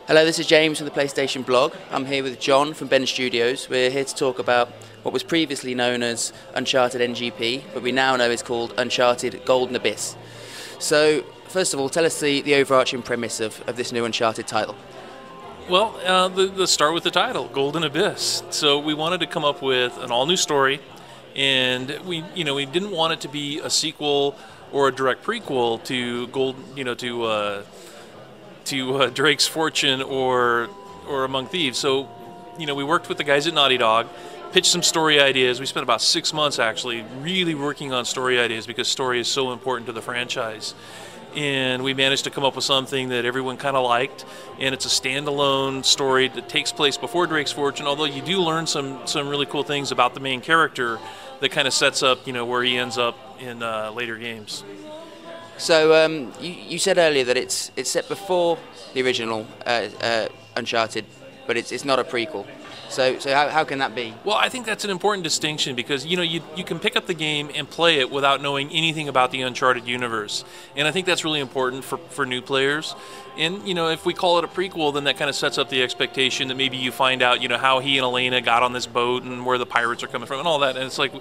Hello, this is James from the PlayStation blog. I'm here with John from Ben Studios. We're here to talk about what was previously known as Uncharted NGP, but we now know is called Uncharted Golden Abyss. So, first of all, tell us the overarching premise of this new Uncharted title. Well, let's start with the title, Golden Abyss. So we wanted to come up with an all-new story, and we didn't want it to be a sequel or a direct prequel to Drake's Fortune or Among Thieves. So, we worked with the guys at Naughty Dog, pitched some story ideas. We spent about 6 months actually really working on story ideas because story is so important to the franchise. And we managed to come up with something that everyone kind of liked, and it's a standalone story that takes place before Drake's Fortune, although you do learn some really cool things about the main character that kind of sets up, where he ends up in later games. So, you said earlier that it's set before the original Uncharted, but it's not a prequel. So how can that be? Well, I think that's an important distinction because you can pick up the game and play it without knowing anything about the Uncharted universe, and I think that's really important for new players. And if we call it a prequel, then that kind of sets up the expectation that maybe you find out how he and Elena got on this boat and where the pirates are coming from and all that. And it's like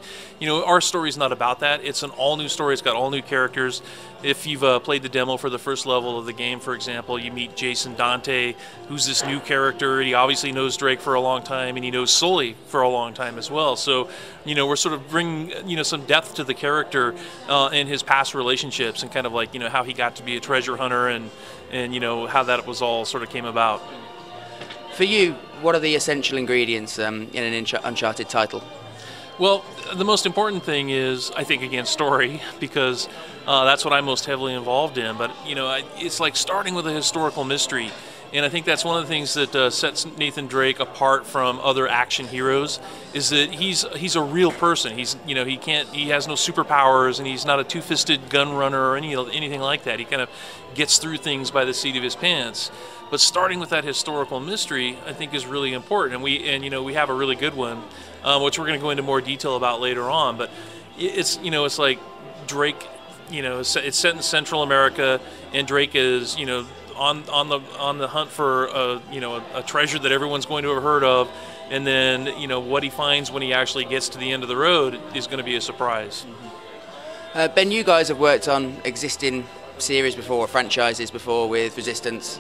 our story's not about that. It's an all new story. It's got all new characters. If you've played the demo for the first level of the game, for example, you meet Jason Dante, who's this new character. He obviously knows Drake for a long time, and he knows Sully for a long time as well. So, we're sort of bringing, some depth to the character and his past relationships and kind of like, how he got to be a treasure hunter and how that was all sort of came about. For you, what are the essential ingredients in an Uncharted title? Well, the most important thing is, I think, again, story, because that's what I'm most heavily involved in. But, it's like starting with a historical mystery. And I think that's one of the things that sets Nathan Drake apart from other action heroes is that he's a real person. He has no superpowers, and he's not a two-fisted gun runner or anything like that. He kind of gets through things by the seat of his pants. But starting with that historical mystery, I think, is really important. And we have a really good one, which we're going to go into more detail about later on. But it's like Drake. It's set in Central America, and Drake is on the hunt for a treasure that everyone's going to have heard of, and then what he finds when he actually gets to the end of the road is going to be a surprise. Mm-hmm. Ben, you guys have worked on existing series before, franchises before with Resistance.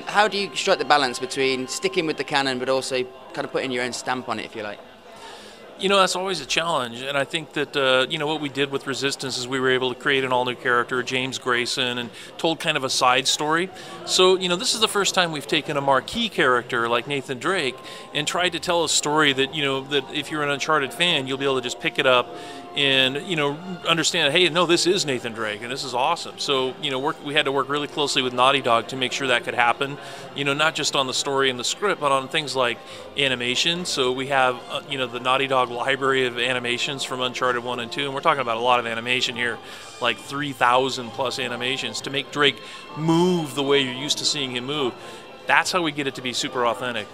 How do you strike the balance between sticking with the canon but also kind of putting your own stamp on it, if you like? That's always a challenge, and I think that what we did with Resistance is we were able to create an all-new character, James Grayson, and told kind of a side story. So, this is the first time we've taken a marquee character like Nathan Drake and tried to tell a story that, that if you're an Uncharted fan, you'll be able to just pick it up and, understand, hey, no, this is Nathan Drake, and this is awesome. So, we had to work really closely with Naughty Dog to make sure that could happen, not just on the story and the script, but on things like animation. So we have, the Naughty Dog library of animations from Uncharted 1 and 2, and we're talking about a lot of animation here, like 3,000 plus animations to make Drake move the way you're used to seeing him move. That's how we get it to be super authentic.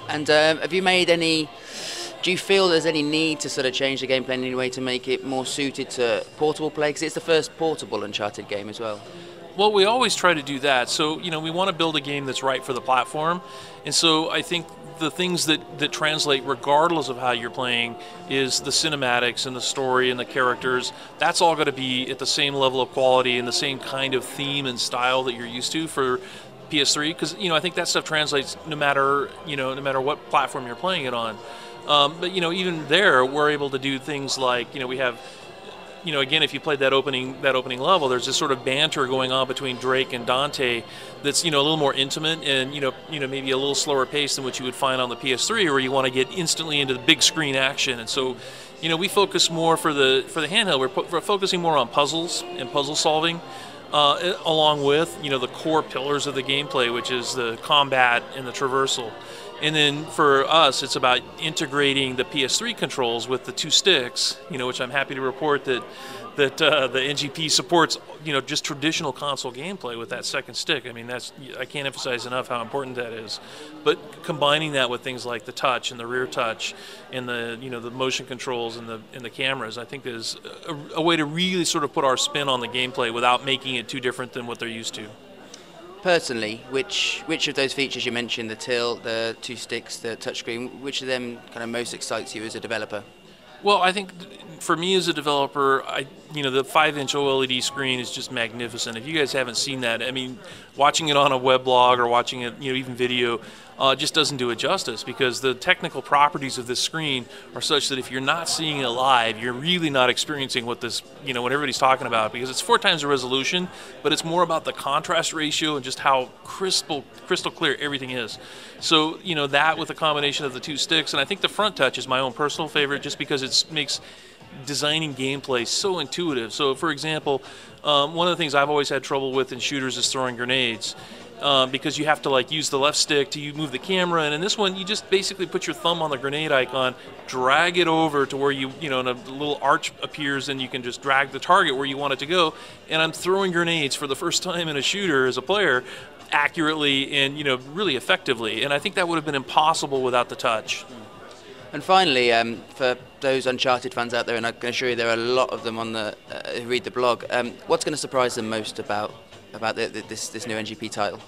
And do you feel there's any need to sort of change the gameplay in any way to make it more suited to portable play? Because it's the first portable Uncharted game as well. Well, we always try to do that. So, we want to build a game that's right for the platform. And so I think the things that translate regardless of how you're playing is the cinematics and the story and the characters. That's all going to be at the same level of quality and the same kind of theme and style that you're used to for PS3. Because, I think that stuff translates no matter what platform you're playing it on. But even there, we're able to do things like we have, again, if you played that opening level, there's this sort of banter going on between Drake and Dante that's a little more intimate and maybe a little slower pace than what you would find on the PS3, where you want to get instantly into the big screen action. And so we focus more for the handheld. We're focusing more on puzzles and puzzle solving. Along with the core pillars of the gameplay, which is the combat and the traversal. And then for us, it's about integrating the PS3 controls with the two sticks, which I'm happy to report that the NGP supports, just traditional console gameplay with that second stick. I mean, I can't emphasize enough how important that is. But combining that with things like the touch and the rear touch and the motion controls and the cameras, I think is a way to really sort of put our spin on the gameplay without making it too different than what they're used to. personally, which of those features you mentioned, the tilt, the two sticks, the touchscreen, which of them kind of most excites you as a developer? Well, I think for me as a developer, the 5-inch OLED screen is just magnificent. If you guys haven't seen that, I mean, watching it on a weblog or watching it, even video, just doesn't do it justice, because the technical properties of this screen are such that if you're not seeing it live, you're really not experiencing what this, what everybody's talking about, because it's 4 times the resolution, but it's more about the contrast ratio and just how crystal clear everything is. So, that with a combination of the two sticks, and I think the front touch is my own personal favorite, just because it makes designing gameplay so intuitive. So, for example, one of the things I've always had trouble with in shooters is throwing grenades. Because you have to use the left stick to move the camera, and in this one you just basically put your thumb on the grenade icon, drag it over to where and a little arch appears, and you can just drag the target where you want it to go. And I'm throwing grenades for the first time in a shooter as a player accurately and really effectively, and I think that would have been impossible without the touch. And finally, for those Uncharted fans out there, and I can assure you there are a lot of them on who read the blog, what's going to surprise them most about this new NGP title?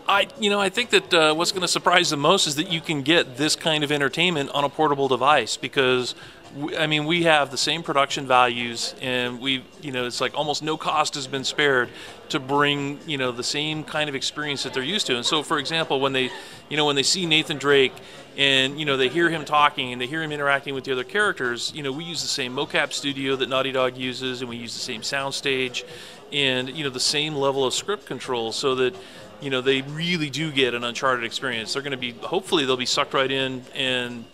I think that what's going to surprise them most is that you can get this kind of entertainment on a portable device, because we have the same production values, and it's like almost no cost has been spared to bring the same kind of experience that they're used to. And so, for example, when they see Nathan Drake and they hear him talking and they hear him interacting with the other characters, we use the same mocap studio that Naughty Dog uses, and we use the same soundstage and the same level of script control, so that they really do get an Uncharted experience. They're going to be, hopefully they'll be sucked right in and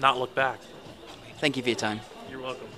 not look back. Thank you for your time. You're welcome.